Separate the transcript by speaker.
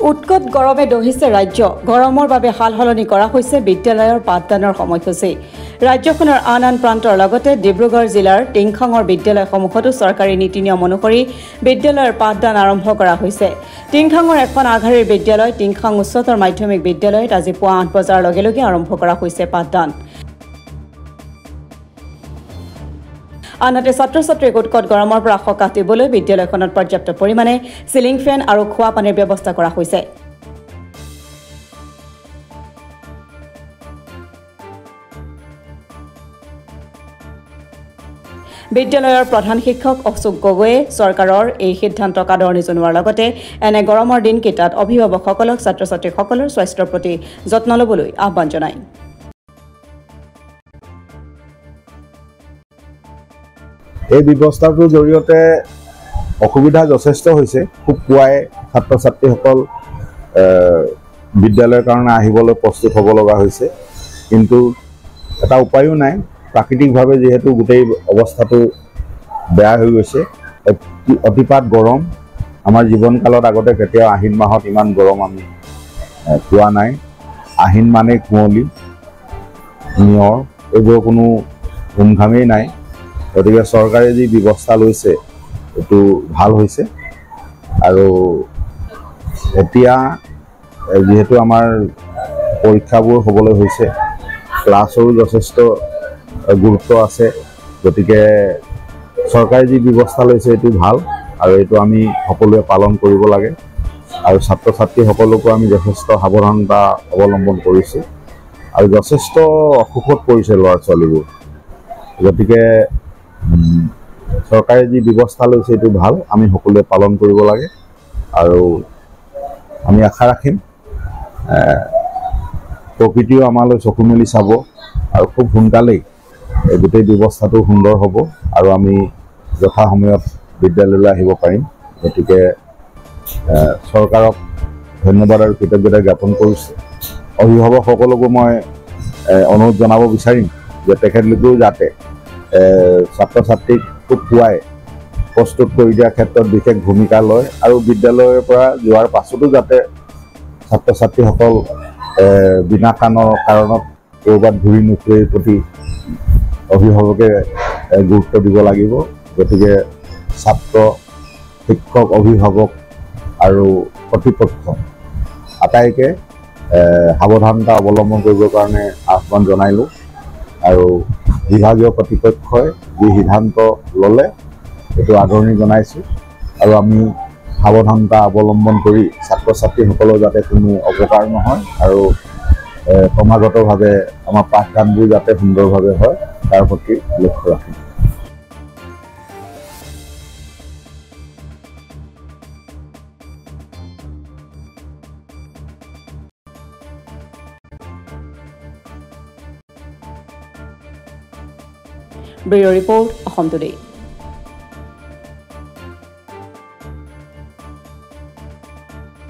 Speaker 1: উৎকট গৰমে দহিছে ৰাজ্য গৰমৰ বাবে হালহলনি কৰা হৈছে বিদ্যালয়ৰ পাঠদানৰ সময়সূচী ৰাজ্যখনৰ আন প্ৰান্তৰ লগতে ডিব্ৰুগড় জিলাৰ টিংখাঙৰ বিদ্যালয়সমূহতো চৰকাৰী নীতি নিয়ম অনুসৰি বিদ্যালয়ৰ পাঠদান আৰম্ভ কৰা হৈছে টিংখাঙৰ এখন আগশাৰীৰ বিদ্যালয় টিংখাং উচ্চতৰ মাধ্যমিক বিদ্যালয়ত আজি পুৱা ৮ বজাৰ লগে লগে আৰম্ভ কৰা হৈছে পাঠদান আনহাতে ছাত্ৰ-ছাত্ৰীক উৎকট গৰমৰ পৰা সকাহ দিবলৈ বিদ্যালয়খনত পৰ্যাপ্ত পৰিমাণে সিলিং ফেন আৰু খোৱা পানীৰ ব্যৱস্থা কৰা হৈছে বিদ্যালয়ৰ প্ৰধান শিক্ষক অশোক গগৈয়ে চৰকাৰৰ এই সিদ্ধান্তক আদৰণি জনোৱাৰ লগতে এনে গৰমৰ দিনকেইটাত অভিভাৱকসকলক ছাত্ৰ-ছাত্ৰীসকলৰ স্বাস্থ্যৰ প্ৰতি যত্ন ল'বলৈ আহ্বান জনায়
Speaker 2: এই ব্যৱস্থাটোৰ জৰিয়তে অসুবিধা যথেষ্ট হৈছে খুব পুৱাই ছাত্ৰ-ছাত্ৰীসকল বিদ্যালয়ৰ কাৰণে আহিবলৈ প্ৰস্তুত হ'ব লগা হৈছে কিন্তু এটা উপায়ো নাই প্ৰাকৃতিকভাৱে যেহেতু গোটেই অৱস্থাটো বেয়া হৈ গৈছে অতিপাত গৰম আমাৰ জীৱনকালত আগতে কেতিয়াও আহিন মাহত ইমান গৰম আমি পোৱা নাই আহিন মানে কুঁৱলী নিয়ৰ এইবোৰ কোনো ধুমধামেই নাই গতিকে চৰকাৰে যি ব্যৱস্থা লৈছে এইটো ভাল হৈছে আৰু এতিয়া যেহেতু আমাৰ পৰীক্ষাবোৰ হ'বলৈ হৈছে ক্লাছৰো যথেষ্ট গুৰুত্ব আছে গতিকে চৰকাৰে যি ব্যৱস্থা লৈছে এইটো ভাল আৰু এইটো আমি সকলোৱে পালন কৰিব লাগে আৰু ছাত্ৰ-ছাত্ৰীসকলকো আমি যথেষ্ট সাৱধানতা অৱলম্বন কৰিছোঁ আৰু যথেষ্ট অসুখত পৰিছে ল'ৰা-ছোৱালীবোৰ গতিকে চৰকাৰে যি ব্যৱস্থা লৈছে এইটো ভাল আমি সকলোৱে পালন কৰিব লাগে আৰু আমি আশা ৰাখিম প্ৰকৃতিও আমালৈ চকু মেলি চাব আৰু খুব সোনকালেই গোটেই ব্যৱস্থাটো সুন্দৰ হ'ব আৰু আমি যথা সময়ত বিদ্যালয়লৈ আহিব পাৰিম গতিকে চৰকাৰক ধন্যবাদ আৰু কৃতজ্ঞতা জ্ঞাপন কৰিছোঁ অভিভাৱকসকলকো মই অনুৰোধ জনাব বিচাৰিম যে তেখেতলোকেও যাতে ছাত্ৰ-ছাত্ৰীক খুব পুৱাই প্ৰস্তুত কৰি দিয়াৰ ক্ষেত্ৰত বিশেষ ভূমিকা লয় আৰু বিদ্যালয়ৰ পৰা যোৱাৰ পাছতো যাতে ছাত্ৰ-ছাত্ৰীসকল বিনা কাৰণত ক'ৰবাত ঘূৰি নুফুৰে প্ৰতি অভিভাৱকে গুৰুত্ব দিব লাগিব গতিকে ছাত্ৰ শিক্ষক অভিভাৱক আৰু কৰ্তৃপক্ষ আটাইকে সাৱধানতা অৱলম্বন কৰিবৰ কাৰণে আহ্বান জনাইলোঁ আৰু বিভাগীয় কৰ্তৃপক্ষই যি সিদ্ধান্ত ল'লে এইটো আদৰণি জনাইছোঁ আৰু আমি সাৱধানতা অৱলম্বন কৰি ছাত্ৰ-ছাত্ৰীসকলৰ যাতে কোনো অপকাৰ নহয় আৰু ক্ৰমাগতভাৱে আমাৰ পাঠদানবোৰ যাতে সুন্দৰভাৱে হয় তাৰ প্ৰতি লক্ষ্য ৰাখিম
Speaker 1: ব্যুৰ' ৰিপৰ্ট অসম টুডে